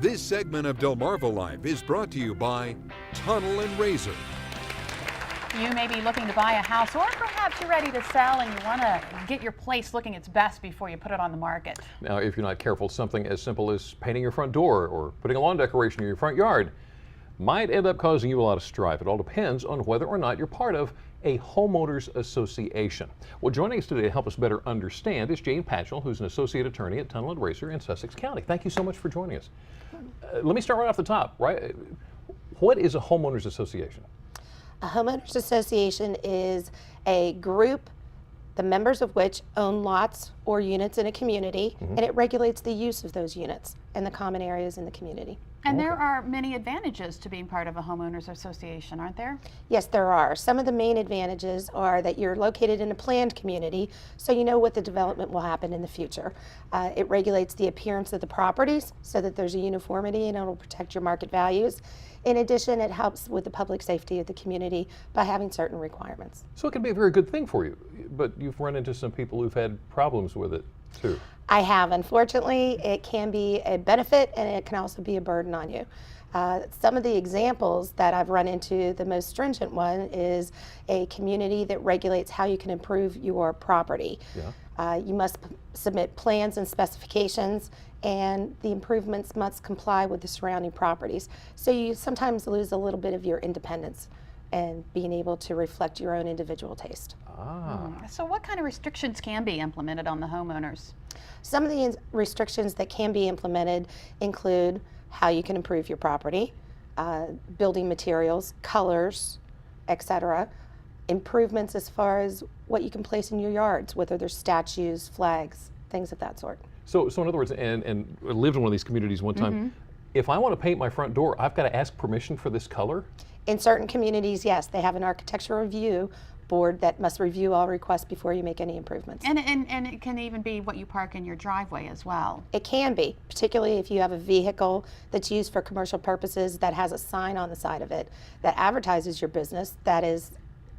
This segment of Delmarva Life is brought to you by Tunnelraysor. You may be looking to buy a house, or perhaps you're ready to sell and you want to get your place looking its best before you put it on the market. Now, if you're not careful, something as simple as painting your front door or putting a lawn decoration in your front yard might end up causing you a lot of strife. It all depends on whether or not you're part of a homeowners association. Well, joining us today to help us better understand is Jane Patchell, who's an associate attorney at Tunnelraysor in Sussex County. Thank you so much for joining us. Let me start right off the top, right? What is a homeowners association? A homeowners association is a group, the members of which own lots or units in a community, and it regulates the use of those units and the common areas in the community. And there are many advantages to being part of a homeowners association, aren't there? Yes, there are. Some of the main advantages are that you're located in a planned community, so you know what the development will happen in the future. It regulates the appearance of the properties so that there's a uniformity and it'll protect your market values. In addition, it helps with the public safety of the community by having certain requirements. So it can be a very good thing for you, but you've run into some people who've had problems with it too. I have. Unfortunately, it can be a benefit and it can also be a burden on you. Some of the examples that I've run into, the most stringent one is a community that regulates how you can improve your property. Yeah. You must submit plans and specifications, and the improvements must comply with the surrounding properties. So you sometimes lose a little bit of your independence and being able to reflect your own individual taste. So what kind of restrictions can be implemented on the homeowners? Some of the restrictions that can be implemented include how you can improve your property, building materials, colors, etc. Improvements as far as what you can place in your yards, whether there's statues, flags, things of that sort. So in other words, and I lived in one of these communities one time, if I want to paint my front door, I've got to ask permission for this color? In certain communities, yes, they have an architectural review board that must review all requests before you make any improvements. And it can even be what you park in your driveway as well. It can be, particularly if you have a vehicle that's used for commercial purposes that has a sign on the side of it that advertises your business that is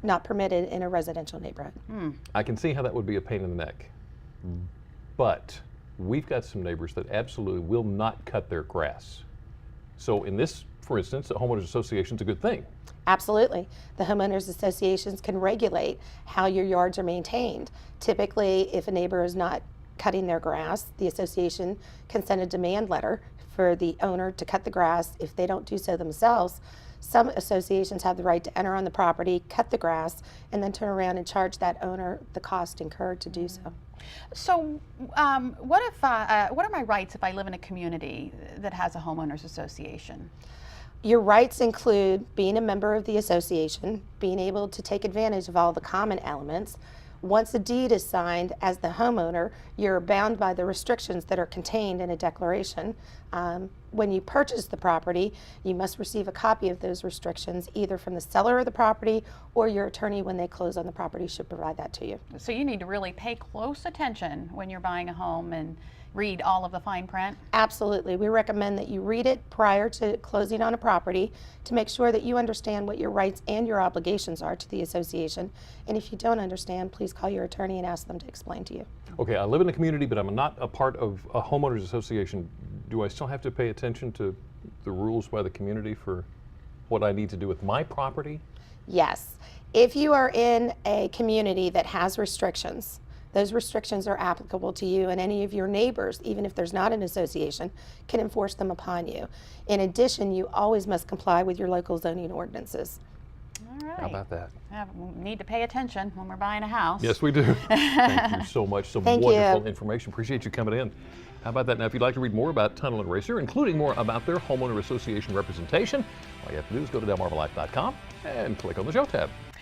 not permitted in a residential neighborhood. I can see how that would be a pain in the neck. But we've got some neighbors that absolutely will not cut their grass. So in this, for instance, a homeowners association is a good thing. Absolutely. The homeowners associations can regulate how your yards are maintained. Typically, if a neighbor is not cutting their grass, the association can send a demand letter for the owner to cut the grass. If they don't do so themselves, some associations have the right to enter on the property, cut the grass, and then turn around and charge that owner the cost incurred to do so. So what are my rights if I live in a community that has a homeowners association? Your rights include being a member of the association, being able to take advantage of all the common elements. Once a deed is signed as the homeowner, you're bound by the restrictions that are contained in a declaration. When you purchase the property, you must receive a copy of those restrictions either from the seller of the property or your attorney when they close on the property should provide that to you. So you need to really pay close attention when you're buying a home and read all of the fine print? Absolutely. We recommend that you read it prior to closing on a property to make sure that you understand what your rights and your obligations are to the association. And if you don't understand, please call your attorney and ask them to explain to you. Okay, I live in the community, but I'm not a part of a homeowners association. Do I still have to pay attention to the rules by the community for what I need to do with my property? Yes. If you are in a community that has restrictions, those restrictions are applicable to you, and any of your neighbors, even if there's not an association, can enforce them upon you. In addition, you always must comply with your local zoning ordinances. All right. How about that? We need to pay attention when we're buying a house. Yes, we do. Thank you so much. Some Thank wonderful you. information. Appreciate you coming in. How about that? Now, if you'd like to read more about Tunnelraysor, including more about their homeowner association representation, all you have to do is go to delmarvalife.com and click on the Show tab.